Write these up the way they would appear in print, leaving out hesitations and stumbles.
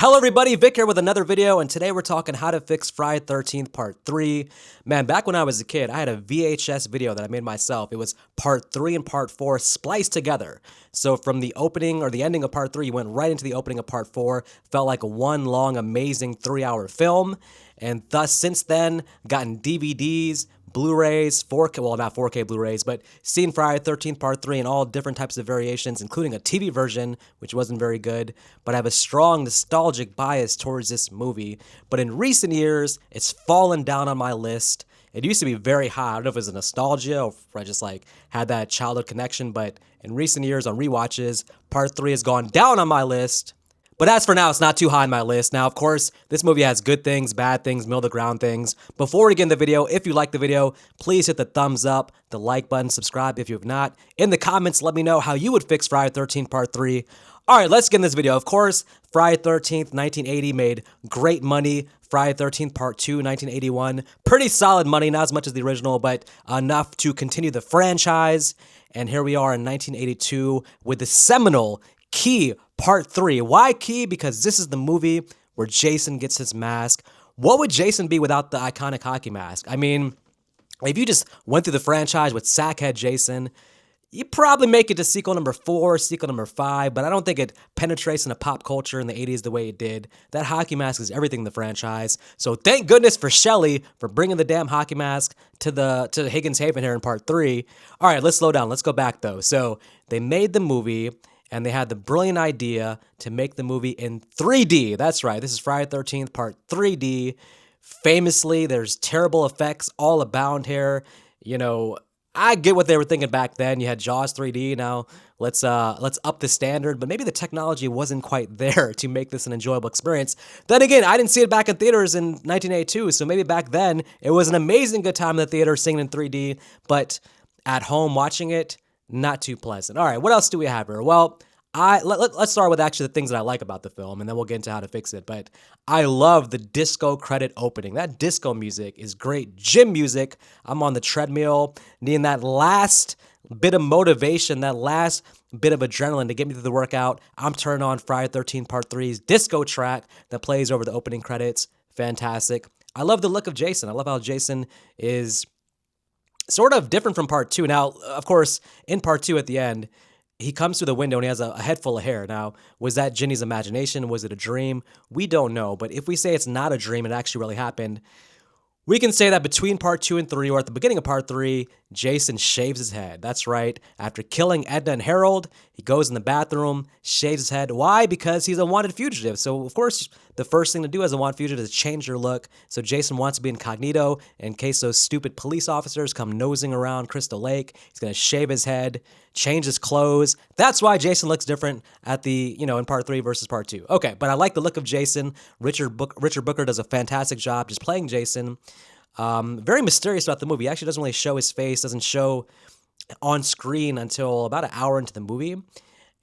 Hello everybody, Vic here with another video, and today we're talking how to fix Friday 13th Part 3. Man, back when I was a kid, I had a VHS video that I made myself. It was Part 3 and Part 4 spliced together. So from the opening or the ending of Part 3, you went right into the opening of Part 4. Felt like one long, amazing 3-hour film. And thus, since then, gotten DVDs, Blu-rays, 4K, well, not 4K Blu-rays, but seen Friday 13th Part 3 in all different types of variations, including a TV version, which wasn't very good, but I have a strong nostalgic bias towards this movie. But in recent years, it's fallen down on my list. It used to be very high. I don't know if it was a nostalgia or if I just had that childhood connection, but in recent years on rewatches, Part 3 has gone down on my list. But as for now, it's not too high on my list. Now, of course, this movie has good things, bad things, middle of the ground things. Before we get in the video, if you like the video, please hit the thumbs up, the like button, subscribe if you have not. In the comments, let me know how you would fix Friday 13th Part 3. All right, let's get in this video. Of course, Friday 13th, 1980 made great money. Friday 13th Part 2, 1981. Pretty solid money, not as much as the original, but enough to continue the franchise. And here we are in 1982 with the seminal key Part 3. Why key? Because this is the movie where Jason gets his mask. What would Jason be without the iconic hockey mask? I mean, if you just went through the franchise with Sackhead Jason, you probably make it to sequel number 4, sequel number 5, but I don't think it penetrates into pop culture in the 80s the way it did. That hockey mask is everything in the franchise. So thank goodness for Shelley for bringing the damn hockey mask to Higgins Haven here in Part 3. All right, let's slow down. Let's go back though. So they made the movie, and they had the brilliant idea to make the movie in 3D. That's right. This is Friday 13th Part 3D. Famously, there's terrible effects all abound here. You know, I get what they were thinking back then. You had Jaws 3D. Now let's up the standard. But maybe the technology wasn't quite there to make this an enjoyable experience. Then again, I didn't see it back in theaters in 1982. So maybe back then it was an amazing good time in the theater seeing it in 3D. But at home watching it, not too pleasant. All right, what else do we have here? Well, let's start with actually the things that I like about the film, and then we'll get into how to fix it. But I love the disco credit opening. That disco music is great. Gym music. I'm on the treadmill, needing that last bit of motivation, that last bit of adrenaline to get me through the workout. I'm turning on Friday 13th Part 3's disco track that plays over the opening credits. Fantastic. I love the look of Jason. I love how Jason is sort of different from Part 2. Now, of course, in Part 2 at the end, he comes through the window and he has a head full of hair. Now, was that Ginny's imagination? Was it a dream? We don't know. But if we say it's not a dream, it actually really happened, we can say that between Part 2 and 3, or at the beginning of Part 3, Jason shaves his head. That's right. After killing Edna and Harold, he goes in the bathroom, shaves his head. Why? Because he's a wanted fugitive. So, of course, the first thing to do as a wanted fugitive is change your look. So Jason wants to be incognito in case those stupid police officers come nosing around Crystal Lake. He's going to shave his head, change his clothes. That's why Jason looks different at in Part 3 versus Part 2. Okay, but I like the look of Jason. Richard Booker does a fantastic job just playing Jason. Very mysterious about the movie. He actually doesn't really show his face, doesn't show on screen until about an hour into the movie.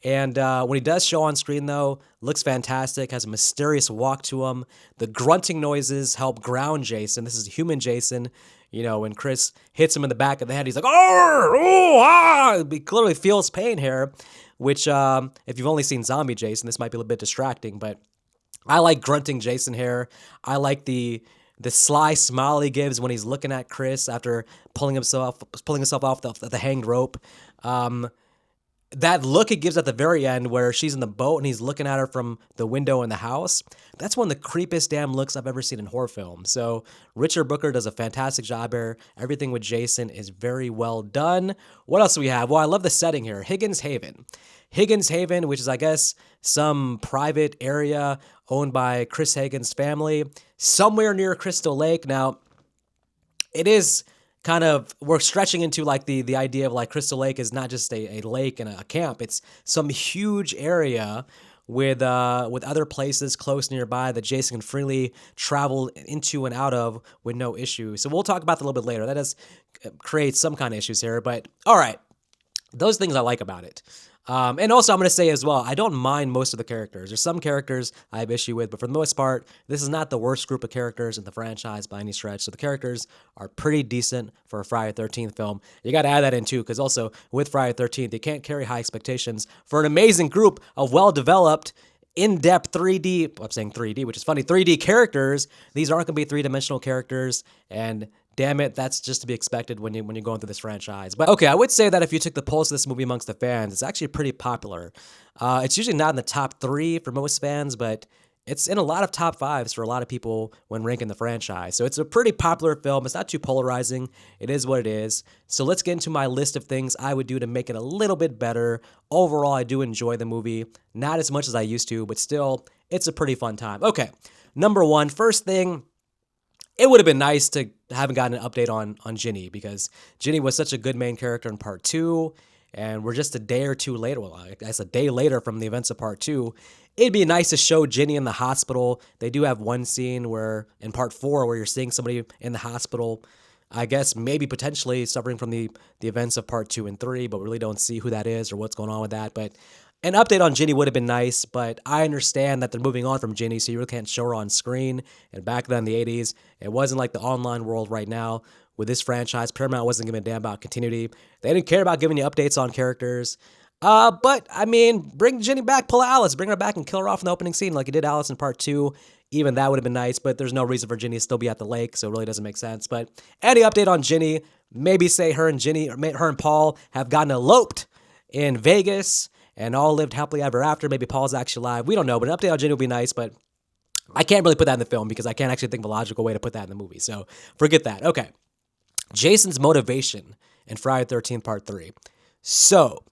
And when he does show on screen, though, looks fantastic, has a mysterious walk to him. The grunting noises help ground Jason. This is human Jason. You know, when Chris hits him in the back of the head, he's like, oh, ah! He clearly feels pain here, which if you've only seen Zombie Jason, this might be a little bit distracting, but I like grunting Jason here. I like the sly smile he gives when he's looking at Chris after pulling himself off the hanged rope. That look he gives at the very end where she's in the boat and he's looking at her from the window in the house, that's one of the creepiest damn looks I've ever seen in horror films. So Richard Booker does a fantastic job here. Everything with Jason is very well done. What else do we have? Well, I love the setting here. Higgins Haven. Higgins Haven, which is, I guess, some private area owned by Chris Hagen's family, somewhere near Crystal Lake. Now, it is kind of, we're stretching into the idea of Crystal Lake is not just a lake and a camp. It's some huge area with other places close nearby that Jason can freely travel into and out of with no issue. So we'll talk about that a little bit later. That does create some kind of issues here, but all right. Those things I like about it. And also, I'm going to say as well, I don't mind most of the characters. There's some characters I have issue with, but for the most part, this is not the worst group of characters in the franchise by any stretch. So the characters are pretty decent for a Friday 13th film. You got to add that in too, because also with Friday 13th, you can't carry high expectations for an amazing group of well-developed in-depth 3D, I'm saying 3D, which is funny, 3D characters. These aren't going to be three-dimensional characters, and damn it, that's just to be expected when you're going through this franchise. But okay, I would say that if you took the pulse of this movie amongst the fans, it's actually pretty popular. It's usually not in the top 3 for most fans, but it's in a lot of top 5s for a lot of people when ranking the franchise. So it's a pretty popular film. It's not too polarizing. It is what it is. So let's get into my list of things I would do to make it a little bit better. Overall, I do enjoy the movie. Not as much as I used to, but still, it's a pretty fun time. Okay, number 1, first thing, it would have been nice to haven't gotten an update on Ginny, because Ginny was such a good main character in part 2, and we're just a day or two later, well, I guess a day later from the events of part 2. It'd be nice to show Ginny in the hospital. They do have one scene where, in part 4, where you're seeing somebody in the hospital, I guess maybe potentially suffering from the events of part 2 and 3, but we really don't see who that is or what's going on with that. But an update on Ginny would have been nice, but I understand that they're moving on from Ginny, so you really can't show her on screen. And back then in the 80s, it wasn't like the online world right now. With this franchise, Paramount wasn't giving a damn about continuity. They didn't care about giving you updates on characters. But, I mean, bring Ginny back, pull Alice, bring her back and kill her off in the opening scene like you did Alice in part 2. Even that would have been nice, but there's no reason for Ginny to still be at the lake, so it really doesn't make sense. But any update on Ginny, maybe say her and Ginny, or her and Paul have gotten eloped in Vegas and all lived happily ever after. Maybe Paul's actually alive. We don't know, but an update on Ginny would be nice, but I can't really put that in the film because I can't actually think of a logical way to put that in the movie, so forget that. Okay. Jason's motivation in Friday the 13th Part 3. So,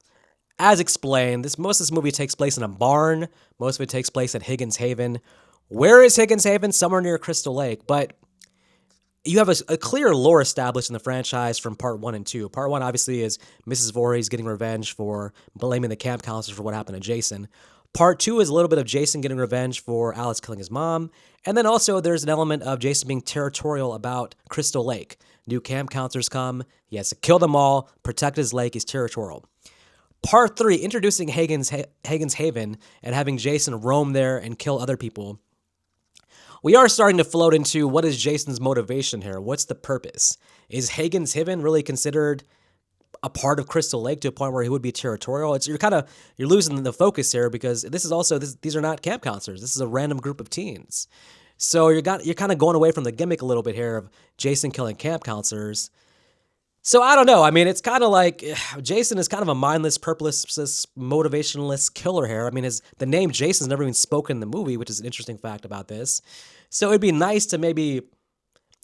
as explained, most of this movie takes place in a barn. Most of it takes place at Higgins Haven. Where is Higgins Haven? Somewhere near Crystal Lake. But you have a clear lore established in the franchise from Part 1 and 2. Part 1, obviously, is Mrs. Voorhees getting revenge for blaming the camp counselors for what happened to Jason. Part 2 is a little bit of Jason getting revenge for Alice killing his mom. And then also there's an element of Jason being territorial about Crystal Lake. New camp counselors come. He has to kill them all, protect his lake. He's territorial. Part 3, introducing Higgins Haven and having Jason roam there and kill other people. We are starting to float into what is Jason's motivation here? What's the purpose? Is Higgins Haven really considered a part of Crystal Lake to a point where he would be territorial? You're losing the focus here, because these are not camp counselors. This is a random group of teens. So you're kind of going away from the gimmick a little bit here of Jason killing camp counselors. So I don't know. I mean, it's kind of like Jason is kind of a mindless, purposeless, motivationless killer here. I mean, the name Jason's never even spoken in the movie, which is an interesting fact about this. So it'd be nice to maybe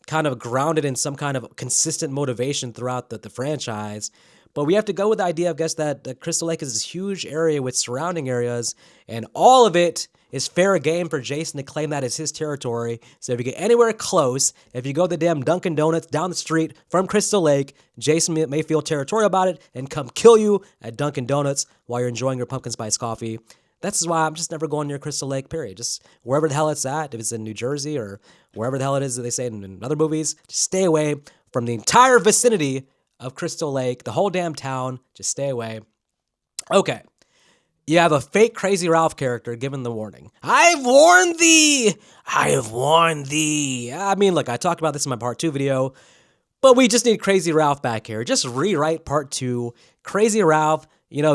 kind of ground it in some kind of consistent motivation throughout the franchise. But we have to go with the idea, I guess, that Crystal Lake is this huge area with surrounding areas, and all of it is fair game for Jason to claim that as his territory. So if you get anywhere close, if you go to the damn Dunkin' Donuts down the street from Crystal Lake, Jason may feel territorial about it and come kill you at Dunkin' Donuts while you're enjoying your pumpkin spice coffee. That's why I'm just never going near Crystal Lake, period. Just wherever the hell it's at, if it's in New Jersey or wherever the hell it is that they say in other movies, just stay away from the entire vicinity of Crystal Lake, the whole damn town. Just stay away. Okay. You have a fake Crazy Ralph character given the warning. I've warned thee! I have warned thee. I mean, look, I talked about this in my part 2 video, but we just need Crazy Ralph back here. Just rewrite part 2. Crazy Ralph,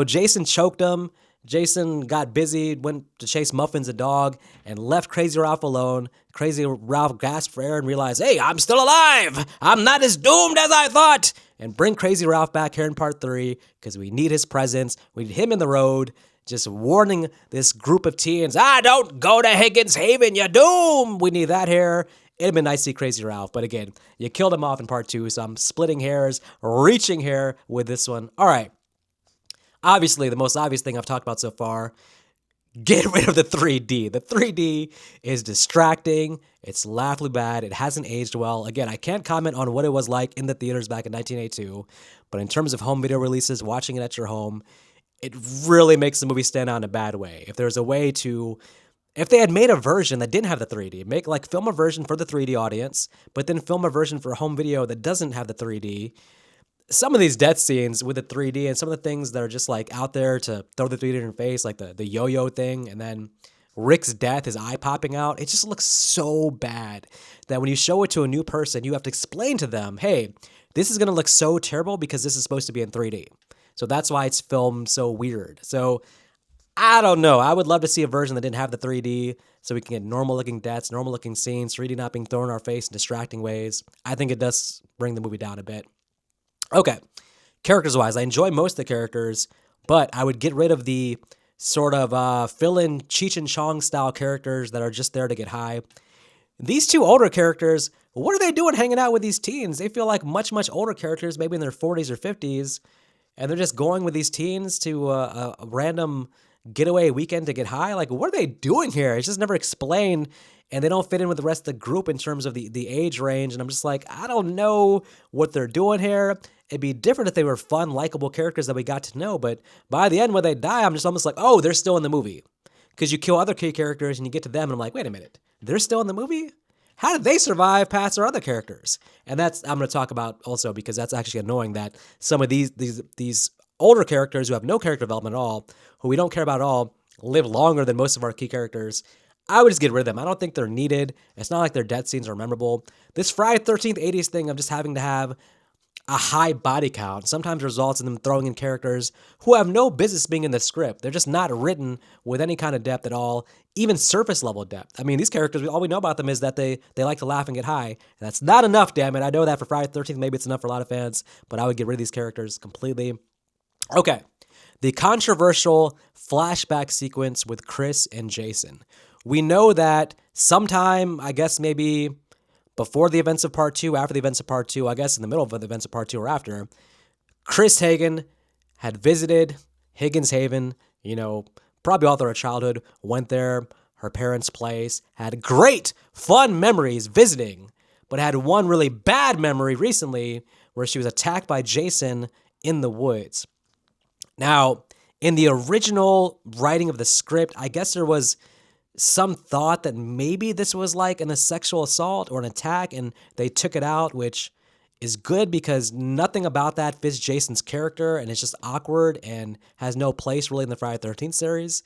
Jason choked him. Jason got busy, went to chase Muffins, a dog, and left Crazy Ralph alone. Crazy Ralph gasped for air and realized, hey, I'm still alive! I'm not as doomed as I thought! And bring Crazy Ralph back here in part 3, because we need his presence. We need him in the road, just warning this group of teens, don't go to Higgins Haven, you're doomed! We need that here. It'd been nice to see Crazy Ralph, but again, you killed him off in part 2, so I'm splitting hairs, reaching here with this one. All right. Obviously, the most obvious thing I've talked about so far, get rid of the 3D. The 3D is distracting. It's laughably bad. It hasn't aged well. Again, I can't comment on what it was like in the theaters back in 1982, but in terms of home video releases, watching it at your home, it really makes the movie stand out in a bad way. If there's a way to, if they had made a version that didn't have the 3D, film a version for the 3D audience, but then film a version for home video that doesn't have the 3D. Some of these death scenes with the 3D and some of the things that are just like out there to throw the 3D in your face, like the yo-yo thing, and then Rick's death, his eye popping out, it just looks so bad that when you show it to a new person, you have to explain to them, hey, this is going to look so terrible because this is supposed to be in 3D. So that's why it's filmed so weird. So I don't know. I would love to see a version that didn't have the 3D so we can get normal looking deaths, normal looking scenes, 3D not being thrown in our face in distracting ways. I think it does bring the movie down a bit. Okay. Characters wise, I enjoy most of the characters, but I would get rid of the sort of fill in Cheech and Chong style characters that are just there to get high. These two older characters, what are they doing hanging out with these teens? They feel like much, much older characters, maybe in their 40s or 50s, and they're just going with these teens to a random getaway weekend to get high. Like, what are they doing here? It's just never explained, and they don't fit in with the rest of the group in terms of the age range. And I'm just like, I don't know what they're doing here. It'd be different if they were fun, likable characters that we got to know. But by the end, when they die, I'm just almost like, oh, they're still in the movie. Because you kill other key characters and you get to them, and I'm like, wait a minute, they're still in the movie? How did they survive past our other characters? And that's I'm going to talk about also, because that's actually annoying that some of these older characters who have no character development at all, who we don't care about at all, live longer than most of our key characters. I would just get rid of them. I don't think they're needed. It's not like their death scenes are memorable. This Friday 13th 80s thing of just having to have a high body count sometimes results in them throwing in characters who have no business being in the script. They're just not written with any kind of depth at all, even surface level depth. I mean, these characters, all we know about them is that they like to laugh and get high. And that's not enough, damn it. I know that for Friday the 13th, maybe it's enough for a lot of fans, but I would get rid of these characters completely. Okay, the controversial flashback sequence with Chris and Jason. We know that sometime, I guess maybe before the events of part 2, after the events of part 2, I guess in the middle of the events of part 2 or after, Chris Hagen had visited Higgins Haven, probably all through her childhood, went there, her parents' place, had great, fun memories visiting, but had one really bad memory recently where she was attacked by Jason in the woods. Now, in the original writing of the script, I guess there was some thought that maybe this was like a sexual assault or an attack, and they took it out, which is good because nothing about that fits Jason's character, and it's just awkward and has no place really in the Friday the 13th series.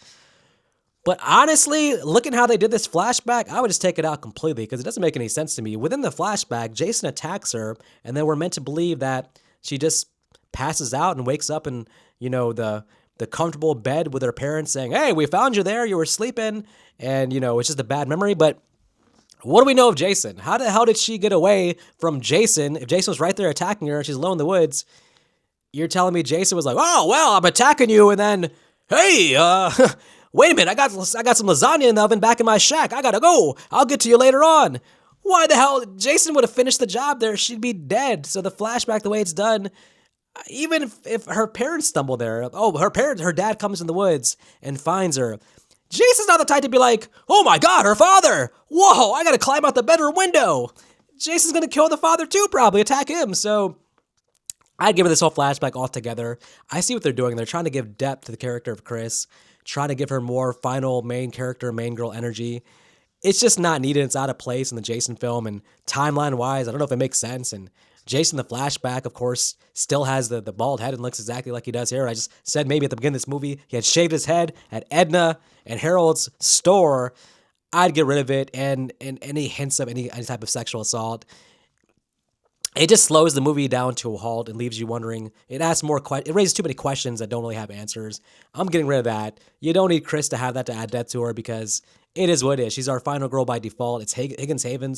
But honestly, looking how they did this flashback, I would just take it out completely because it doesn't make any sense to me. Within the flashback, Jason attacks her, and then we're meant to believe that she just passes out and wakes up in, the comfortable bed with her parents saying, hey, we found you there, you were sleeping, and, it's just a bad memory. But what do we know of Jason? How the hell did she get away from Jason? If Jason was right there attacking her and she's alone in the woods, you're telling me Jason was like, oh, well, I'm attacking you, and then, hey, wait a minute, I got some lasagna in the oven back in my shack. I gotta go. I'll get to you later on. Why the hell? Jason would have finished the job there. She'd be dead. So the flashback, the way it's done, even if her parents stumble there, her dad comes in the woods and finds her. Jason's not the type to be like, oh my God, her father. Whoa, I gotta climb out the bedroom window. Jason's gonna kill the father too, probably attack him. So I'd give her this whole flashback altogether. I see what they're doing. They're trying to give depth to the character of Chris, trying to give her more final main character, main girl energy. It's just not needed. It's out of place in the Jason film, and timeline-wise, I don't know if it makes sense. And Jason, the flashback, of course, still has the bald head and looks exactly like he does here. I just said maybe at the beginning of this movie, he had shaved his head at Edna and Harold's store. I'd get rid of it, and any hints of any type of sexual assault. It just slows the movie down to a halt and leaves you wondering. It asks more it raises too many questions that don't really have answers. I'm getting rid of that. You don't need Chris to have that to add depth to her because it is what it is. She's our final girl by default. It's Higgins Haven.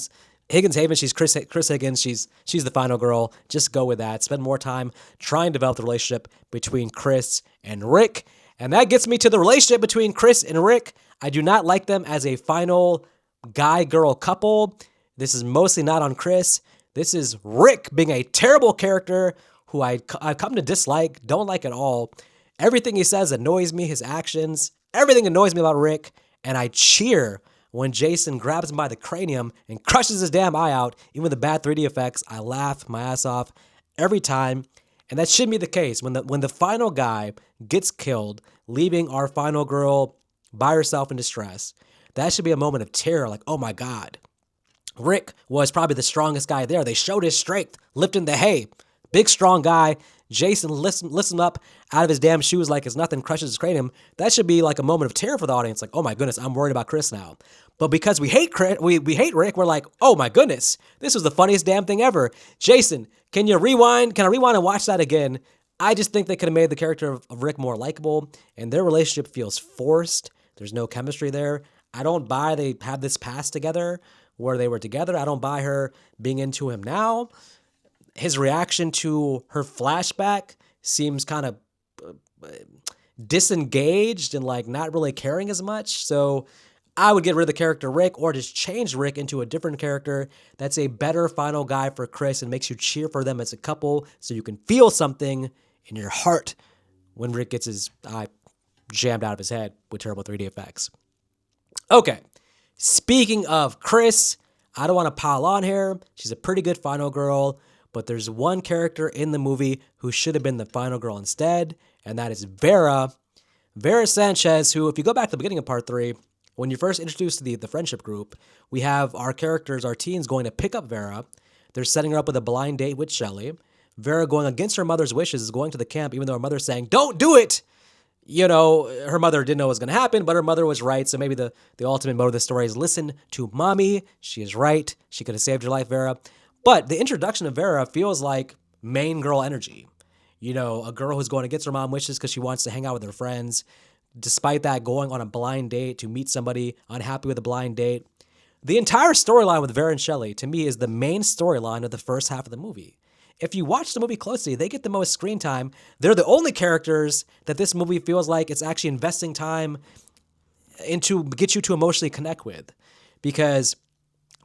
She's Chris Higgins. She's the final girl. Just go with that. Spend more time trying to develop the relationship between Chris and Rick. And that gets me to the relationship between Chris and Rick. I do not like them as a final guy-girl couple. This is mostly not on Chris. This is Rick being a terrible character who I've come to dislike, don't like at all. Everything he says annoys me, his actions. Everything annoys me about Rick. And I cheer when Jason grabs him by the cranium and crushes his damn eye out. Even with the bad 3D effects, I laugh my ass off every time. And that shouldn't be the case. When the final guy gets killed, leaving our final girl by herself in distress, that should be a moment of terror, like, oh my God. Rick was probably the strongest guy there. They showed his strength, lifting the hay. Big, strong guy. Jason lifts him up out of his damn shoes like it's nothing, crushes his cranium. That should be like a moment of terror for the audience. Like, oh my goodness, I'm worried about Chris now. But because we hate Rick, we're like, oh my goodness, this was the funniest damn thing ever. Jason, can you rewind? Can I rewind and watch that again? I just think they could have made the character of Rick more likable, and their relationship feels forced. There's no chemistry there. I don't buy they have this past together where they were together. I don't buy her being into him now. His reaction to her flashback seems kind of disengaged and like not really caring as much. So I would get rid of the character Rick or just change Rick into a different character that's a better final guy for Chris and makes you cheer for them as a couple so you can feel something in your heart when Rick gets his eye jammed out of his head with terrible 3D effects. Okay, speaking of Chris, I don't want to pile on here. She's a pretty good final girl, but there's one character in the movie who should have been the final girl instead, and that is Vera. Vera Sanchez, who, if you go back to the beginning of part 3, when you first introduced to the friendship group, we have our characters, our teens, going to pick up Vera. They're setting her up with a blind date with Shelly. Vera, going against her mother's wishes, is going to the camp, even though her mother's saying, "Don't do it!" You know, her mother didn't know what was going to happen, but her mother was right. So maybe the ultimate mode of the story is listen to mommy. She is right. She could have saved your life, Vera. But the introduction of Vera feels like main girl energy. You know, a girl who's going against her mom wishes because she wants to hang out with her friends. Despite that, going on a blind date to meet somebody, unhappy with a blind date. The entire storyline with Vera and Shelly, to me, is the main storyline of the first half of the movie. If you watch the movie closely, they get the most screen time. They're the only characters that this movie feels like it's actually investing time into get you to emotionally connect with. Because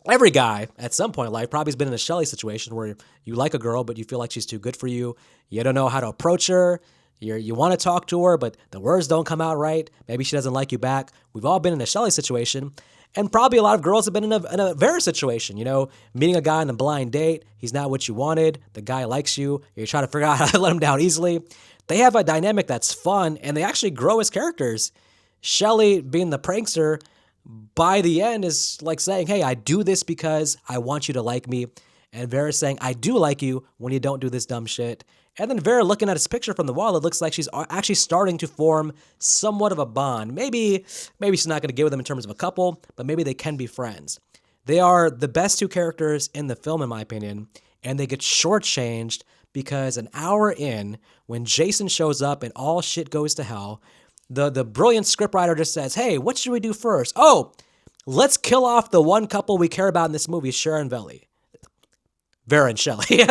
every guy at some point in life probably has been in a Shelly situation where you like a girl, but you feel like she's too good for you. You don't know how to approach her. You want to talk to her, but the words don't come out right. Maybe she doesn't like you back. We've all been in a Shelly situation. And probably a lot of girls have been in a Vera situation, you know, meeting a guy on a blind date. He's not what you wanted. The guy likes you. You're trying to figure out how to let him down easily. They have a dynamic that's fun, and they actually grow as characters. Shelly, being the prankster, by the end is like saying, hey, I do this because I want you to like me. And Vera saying, I do like you when you don't do this dumb shit. And then Vera looking at his picture from the wall, it looks like she's actually starting to form somewhat of a bond. Maybe she's not going to get with him in terms of a couple, but maybe they can be friends. They are the best two characters in the film, in my opinion, and they get shortchanged because an hour in, when Jason shows up and all shit goes to hell, the brilliant scriptwriter just says, hey, what should we do first? Oh, let's kill off the one couple we care about in this movie, Sharon Velli. Vera and Shelly.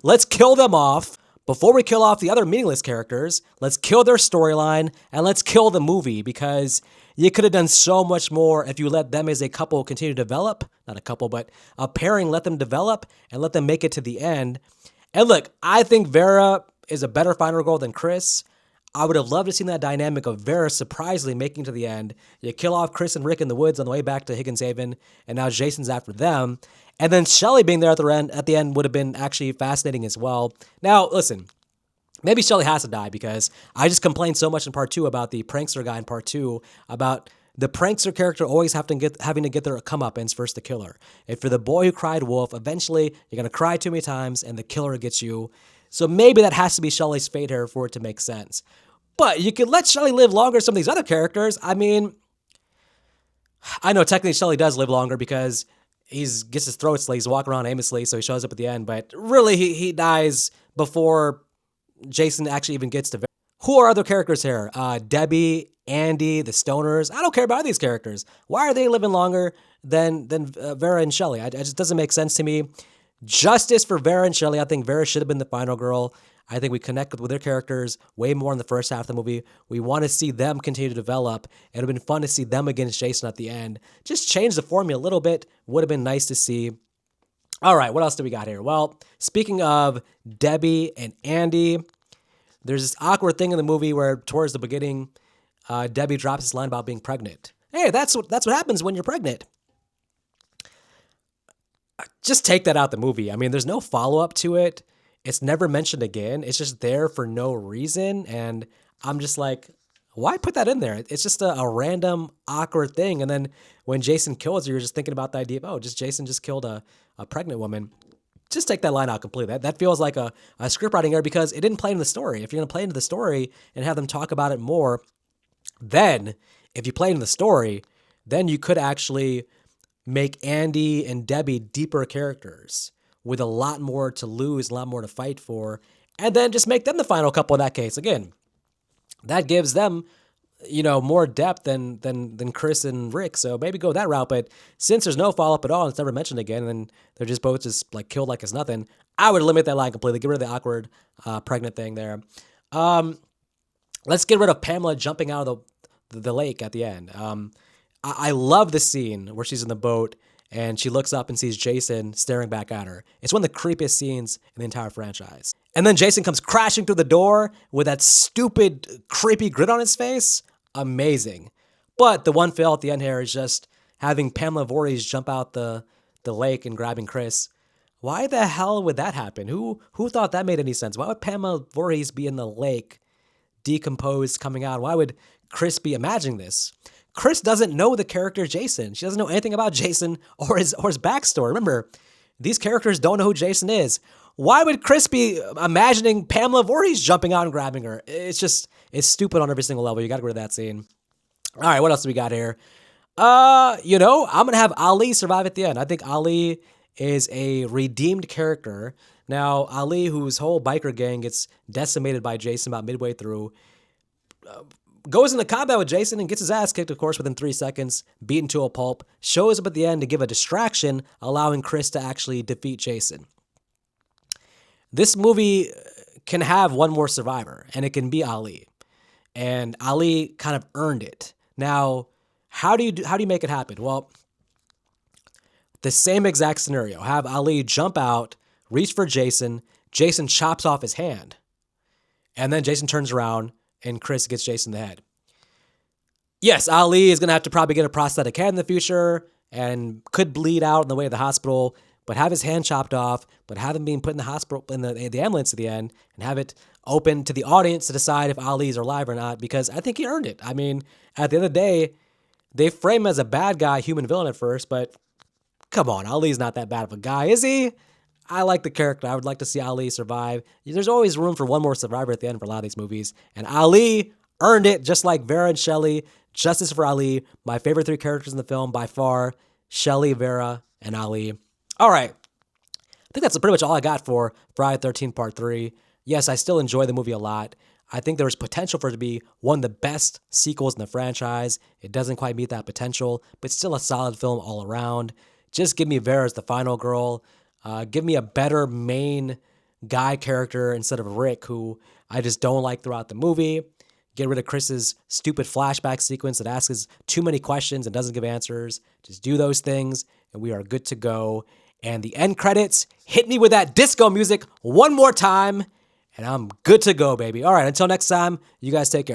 Let's kill them off. Before we kill off the other meaningless characters, let's kill their storyline and let's kill the movie because you could have done so much more if you let them as a couple continue to develop. Not a couple, but a pairing, let them develop and let them make it to the end. And look, I think Vera is a better final girl than Chris. I would have loved to see that dynamic of Vera surprisingly making it to the end. You kill off Chris and Rick in the woods on the way back to Higgins Haven, and now Jason's after them. And then Shelly being there at the end would have been actually fascinating as well. Now, listen, maybe Shelly has to die because I just complained so much in part 2 about the prankster guy in part 2, about the prankster character always having to get their comeuppance versus the killer. If you're the boy who cried wolf, eventually you're going to cry too many times and the killer gets you. So maybe that has to be Shelly's fate here for it to make sense. But you could let Shelly live longer than some of these other characters. I mean, I know technically Shelly does live longer because he gets his throat slit. He's walking around aimlessly, so he shows up at the end. But really, he dies before Jason actually even gets to Vera. Who are other characters here? Debbie, Andy, the Stoners. I don't care about these characters. Why are they living longer than Vera and Shelly? It just doesn't make sense to me. Justice for Vera and Shelly. I think Vera should have been the final girl. I think we connect with their characters way more in the first half of the movie. We want to see them continue to develop. It would have been fun to see them against Jason at the end. Just change the formula a little bit. Would have been nice to see. All right, what else do we got here? Well, speaking of Debbie and Andy, there's this awkward thing in the movie where towards the beginning, Debbie drops this line about being pregnant. Hey, that's what happens when you're pregnant. Just take that out the movie. I mean, there's no follow-up to it. It's never mentioned again. It's just there for no reason. And I'm just like, why put that in there? It's just a random, awkward thing. And then when Jason kills her, you're just thinking about the idea of, oh, Jason just killed a pregnant woman. Just take that line out completely. That feels like a script writing error because it didn't play into the story. If you're going to play into the story and have them talk about it more, then if you play into the story, then you could actually make Andy and Debbie deeper characters with a lot more to lose, a lot more to fight for. and then just make them the final couple in that case. Again, that gives them, more depth than Chris and Rick. So maybe go that route. But since there's no follow up at all, and it's never mentioned again, and then they're just both just like killed like it's nothing, I would eliminate that line completely. Get rid of the awkward pregnant thing there. Let's get rid of Pamela jumping out of the lake at the end. I love the scene where she's in the boat and she looks up and sees Jason staring back at her. It's one of the creepiest scenes in the entire franchise. And then Jason comes crashing through the door with that stupid, creepy grin on his face. Amazing. But the one fail at the end here is just having Pamela Voorhees jump out the lake and grabbing Chris. Why the hell would that happen? Who thought that made any sense? Why would Pamela Voorhees be in the lake, decomposed, coming out? Why would Chris be imagining this? Chris doesn't know the character Jason. She doesn't know anything about Jason or his backstory. Remember, these characters don't know who Jason is. Why would Chris be imagining Pamela Voorhees jumping out and grabbing her? It's stupid on every single level. You got to go to that scene. All right, what else do we got here? I'm going to have Ali survive at the end. I think Ali is a redeemed character. Now, Ali, whose whole biker gang gets decimated by Jason about midway through, goes into combat with Jason and gets his ass kicked, of course, within 3 seconds, beaten to a pulp, shows up at the end to give a distraction, allowing Chris to actually defeat Jason. This movie can have one more survivor, and it can be Ali. And Ali kind of earned it. Now, how do you make it happen? Well, the same exact scenario. Have Ali jump out, reach for Jason, Jason chops off his hand, and then Jason turns around and Chris gets Jason in the head. Yes, Ali is going to have to probably get a prosthetic hand in the future and could bleed out on the way to the hospital, but have his hand chopped off, but have him being put in the hospital, in the ambulance at the end, and have it open to the audience to decide if Ali's alive or not, because I think he earned it. I mean, at the end of the day, they frame him as a bad guy, human villain at first, but come on, Ali's not that bad of a guy, is he? I like the character. I would like to see Ali survive. There's always room for one more survivor at the end for a lot of these movies. And Ali earned it, just like Vera and Shelley. Justice for Ali. My favorite 3 characters in the film by far. Shelley, Vera, and Ali. All right. I think that's pretty much all I got for Friday the 13th Part 3. Yes, I still enjoy the movie a lot. I think there was potential for it to be one of the best sequels in the franchise. It doesn't quite meet that potential, but still a solid film all around. Just give me Vera as the final girl. Give me a better main guy character instead of Rick, who I just don't like throughout the movie. Get rid of Chris's stupid flashback sequence that asks too many questions and doesn't give answers. Just do those things, and we are good to go. And the end credits, hit me with that disco music one more time, and I'm good to go, baby. All right, until next time, you guys take care.